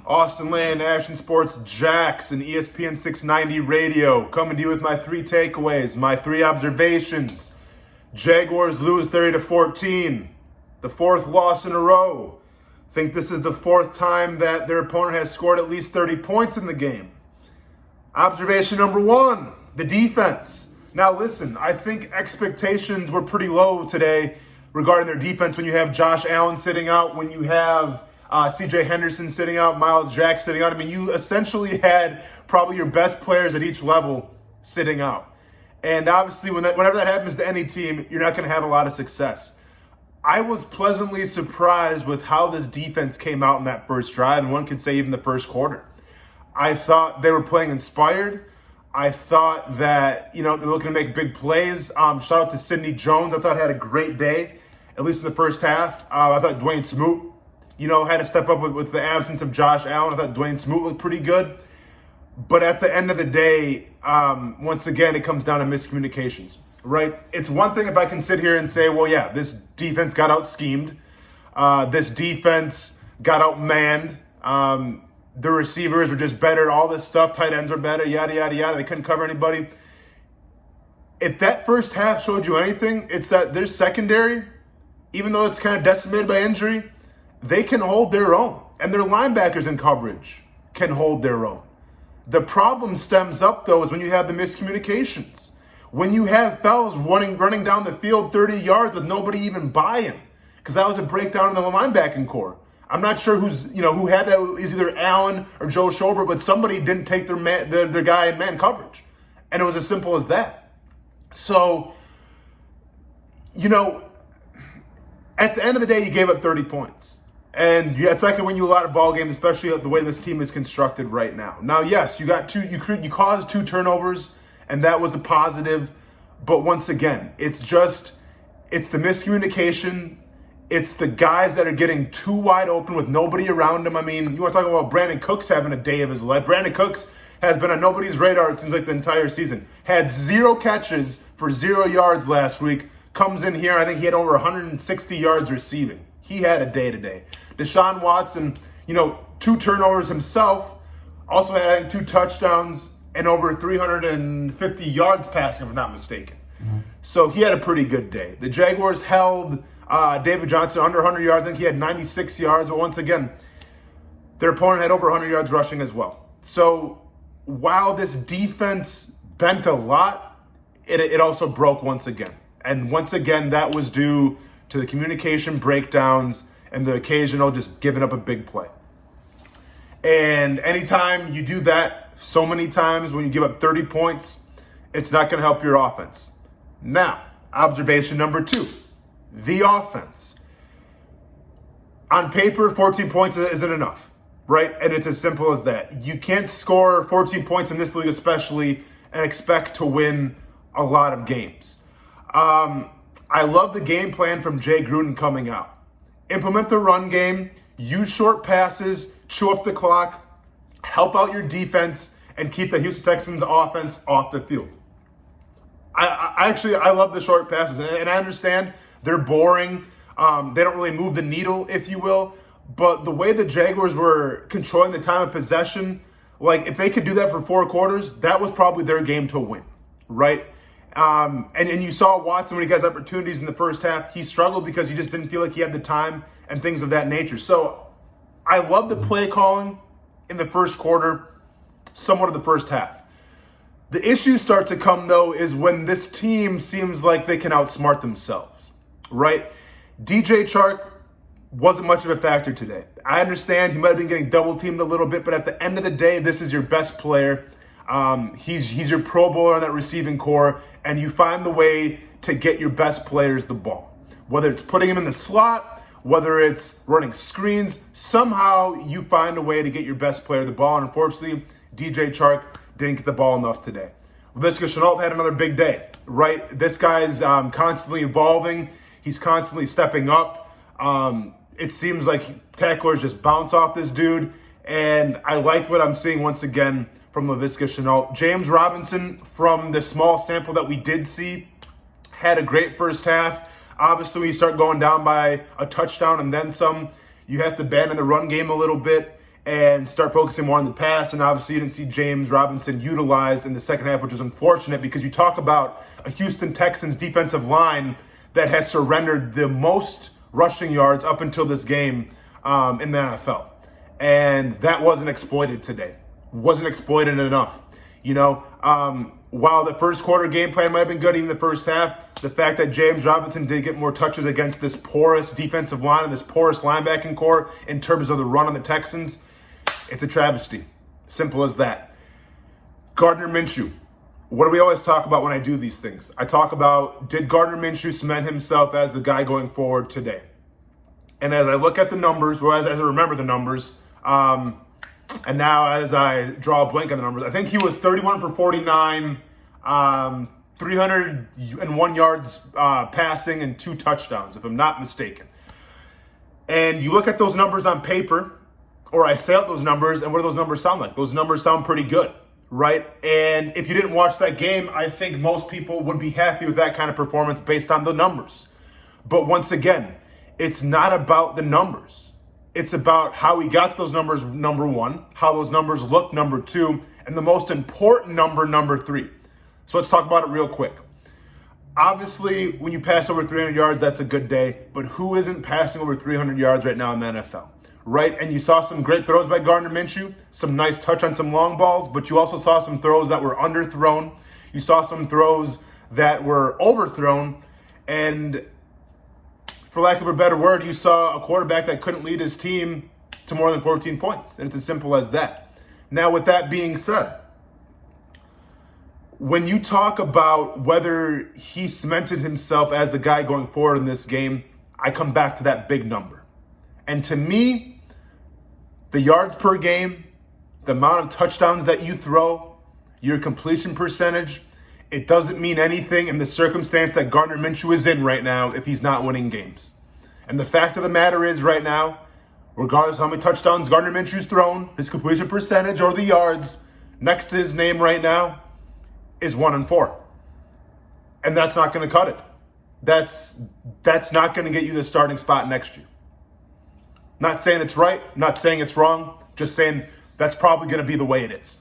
Austen Lane, Action Sports, Jags, and ESPN690 radio. Coming to you with my three takeaways, my three observations. Jaguars lose 30-14, the fourth loss in a row. Think this is the fourth time that their opponent has scored at least 30 points in the game. Observation number one, the defense. Now listen, I think expectations were pretty low today regarding their defense when you have Josh Allen sitting out, when you have C.J. Henderson sitting out, Miles Jack sitting out. I mean, you essentially had probably your best players at each level sitting out. And obviously, whenever that happens to any team, you're not going to have a lot of success. I was pleasantly surprised with how this defense came out in that first drive, and one could say even the first quarter. I thought they were playing inspired. I thought that, they're looking to make big plays. Shout out to Sidney Jones. I thought he had a great day, at least in the first half. I thought Dwayne Smoot, had to step up with the absence of Josh Allen. I thought Dwayne Smoot looked pretty good. But at the end of the day, once again, it comes down to miscommunications, right? It's one thing if I can sit here and say, well, yeah, this defense got out-schemed. This defense got outmanned. The receivers were just better. All this stuff, tight ends were better, yada, yada, yada. They couldn't cover anybody. If that first half showed you anything, it's that their secondary, even though it's kind of decimated by injury, they can hold their own. And their linebackers in coverage can hold their own. The problem stems up, though, is when you have the miscommunications. When you have fellas running down the field 30 yards with nobody even by him. Because that was a breakdown in the linebacking core. I'm not sure who had that. It was either Allen or Joe Schobert, but somebody didn't take their guy in man coverage. And it was as simple as that. So, at the end of the day, you gave up 30 points. And it's not going to win you a lot of ball games, especially the way this team is constructed right now. Now, yes, you caused 2 turnovers, and that was a positive. But once again, it's the miscommunication. It's the guys that are getting too wide open with nobody around them. I mean, you want to talk about Brandon Cooks having a day of his life. Brandon Cooks has been on nobody's radar, it seems like, the entire season. Had 0 catches for 0 yards last week. Comes in here, I think he had over 160 yards receiving. He had a day today. Deshaun Watson, 2 turnovers himself. Also had, I think, 2 touchdowns and over 350 yards passing, if I'm not mistaken. Mm-hmm. So he had a pretty good day. The Jaguars held David Johnson under 100 yards. I think he had 96 yards. But once again, their opponent had over 100 yards rushing as well. So while this defense bent a lot, it also broke once again. And once again, that was due to the communication breakdowns and the occasional just giving up a big play. And anytime you do that so many times, when you give up 30 points, it's not going to help your offense. Now, observation number 2, the offense. On paper, 14 points isn't enough, right? And it's as simple as that. You can't score 14 points in this league especially and expect to win a lot of games. I love the game plan from Jay Gruden coming out. Implement the run game, use short passes, chew up the clock, help out your defense, and keep the Houston Texans offense off the field. I love the short passes, and I understand they're boring. They don't really move the needle, if you will. But the way the Jaguars were controlling the time of possession, like if they could do that for 4 quarters, that was probably their game to win, right? And you saw Watson when he got opportunities in the first half. He struggled because he just didn't feel like he had the time and things of that nature. So I love the play calling in the first quarter, somewhat of the first half. The issues start to come, though, is when this team seems like they can outsmart themselves, right? DJ Chark wasn't much of a factor today. I understand he might have been getting double-teamed a little bit, but at the end of the day, this is your best player. He's your Pro Bowler on that receiving core, and you find the way to get your best players the ball. Whether it's putting him in the slot, whether it's running screens, somehow you find a way to get your best player the ball. And unfortunately, DJ Chark didn't get the ball enough today. Laviska Shenault had another big day, right? This guy's constantly evolving. He's constantly stepping up. It seems like tacklers just bounce off this dude. And I liked what I'm seeing once again from Laviska Shenault. James Robinson, from the small sample that we did see, had a great first half. Obviously, when you start going down by a touchdown and then some, you have to abandon the run game a little bit. and start focusing more on the pass. And obviously you didn't see James Robinson utilized in the second half, which is unfortunate because you talk about a Houston Texans defensive line that has surrendered the most rushing yards up until this game in the NFL. And that wasn't exploited today. Wasn't exploited enough. While the first quarter game plan might have been good, even the first half, the fact that James Robinson did get more touches against this porous defensive line and this porous linebacking core in terms of the run on the Texans, it's a travesty. Simple as that. Gardner Minshew. What do we always talk about when I do these things? I talk about, did Gardner Minshew cement himself as the guy going forward today? And as I look at the numbers, or as I remember the numbers, and now as I draw a blank on the numbers, I think he was 31 for 49, 301 yards passing, and 2 touchdowns, if I'm not mistaken. And you look at those numbers on paper, or I say out those numbers, and what do those numbers sound like? Those numbers sound pretty good, right? And if you didn't watch that game, I think most people would be happy with that kind of performance based on the numbers. But once again, it's not about the numbers. It's about how we got to those numbers, number one, how those numbers look, number two, and the most important number three. So let's talk about it real quick. Obviously, when you pass over 300 yards, that's a good day, but who isn't passing over 300 yards right now in the NFL, right? And you saw some great throws by Gardner Minshew, some nice touch on some long balls, but you also saw some throws that were underthrown. You saw some throws that were overthrown, and for lack of a better word, you saw a quarterback that couldn't lead his team to more than 14 points. And it's as simple as that. Now, with that being said, when you talk about whether he cemented himself as the guy going forward in this game, I come back to that big number. And to me, the yards per game, the amount of touchdowns that you throw, your completion percentage, it doesn't mean anything in the circumstance that Gardner Minshew is in right now if he's not winning games. And the fact of the matter is right now, regardless of how many touchdowns Gardner Minshew's thrown, his completion percentage or the yards next to his name right now is 1-4. And that's not going to cut it. That's not going to get you the starting spot next year. Not saying it's right, not saying it's wrong, just saying that's probably going to be the way it is.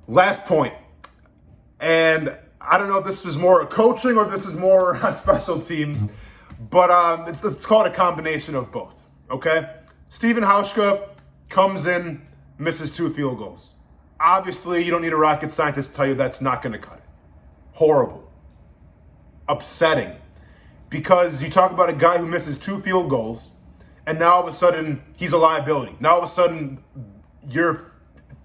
Last point. And I don't know if this is more coaching or if this is more on special teams, but let's call it a combination of both, okay? Stephen Hauschka comes in, misses 2 field goals. Obviously, you don't need a rocket scientist to tell you that's not going to cut it. Horrible. Upsetting. Because you talk about a guy who misses 2 field goals, and now all of a sudden, he's a liability. Now all of a sudden, your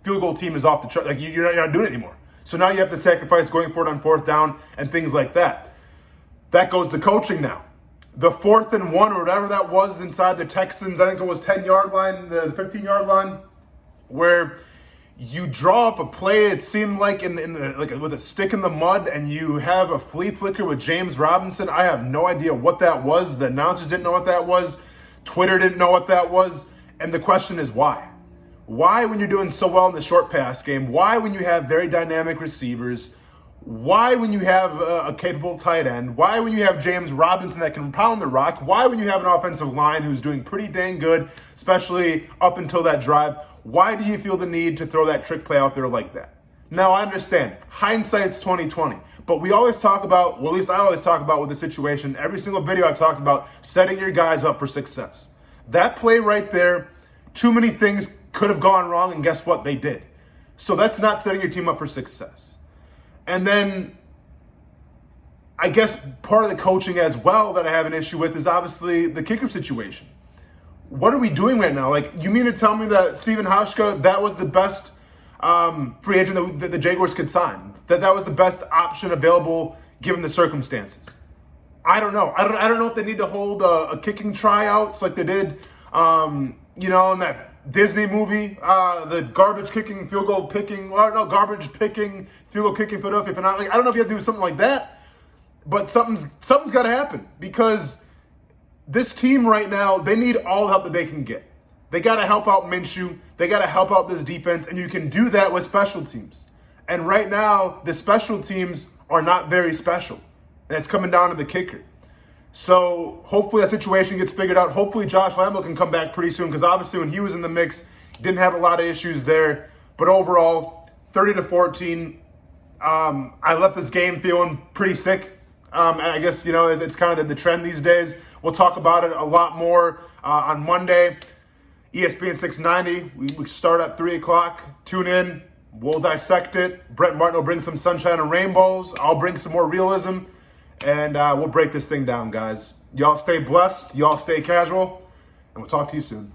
field goal team is off the chart. Like, you're not doing it anymore. So now you have to sacrifice going forward on 4th down and things like that. That goes to coaching now. The 4th and 1 or whatever that was inside the Texans, I think it was 10-yard line, the 15-yard line, where you draw up a play. It seemed like like with a stick in the mud, and you have a flea flicker with James Robinson. I have no idea what that was. The announcers didn't know what that was. Twitter didn't know what that was. And the question is why? Why, when you're doing so well in the short pass game? Why, when you have very dynamic receivers? Why, when you have a capable tight end? Why, when you have James Robinson that can pound the rock? Why, when you have an offensive line who's doing pretty dang good, especially up until that drive? Why do you feel the need to throw that trick play out there like that? Now, I understand. Hindsight's 20/20. But we always talk about, well, at least I always talk about with the situation, every single video I've talked about, setting your guys up for success. That play right there, too many things could have gone wrong, and guess what? They did. So that's not setting your team up for success. And then I guess part of the coaching as well that I have an issue with is obviously the kicker situation. What are we doing right now? Like, you mean to tell me that Stephen Hauschka, that was the best free agent that the Jaguars could sign? That was the best option available given the circumstances? I don't know. I don't know if they need to hold a kicking tryouts like they did, in that Disney movie, the garbage kicking, field goal picking, garbage picking, field goal kicking Philadelphia. I don't know if you have to do something like that, but something's got to happen because this team right now, they need all the help that they can get. They got to help out Minshew. They got to help out this defense, and you can do that with special teams. And right now, the special teams are not very special, and it's coming down to the kicker. So hopefully that situation gets figured out. Hopefully Josh Lambo can come back pretty soon because obviously when he was in the mix, Didn't have a lot of issues there. But overall, 30-14. I left this game feeling pretty sick. I guess, it's kind of the trend these days. We'll talk about it a lot more on Monday. ESPN690. We start at 3 o'clock. Tune in. We'll dissect it. Brett Martin will bring some sunshine and rainbows. I'll bring some more realism. And we'll break this thing down, guys. Y'all stay blessed. Y'all stay casual. And we'll talk to you soon.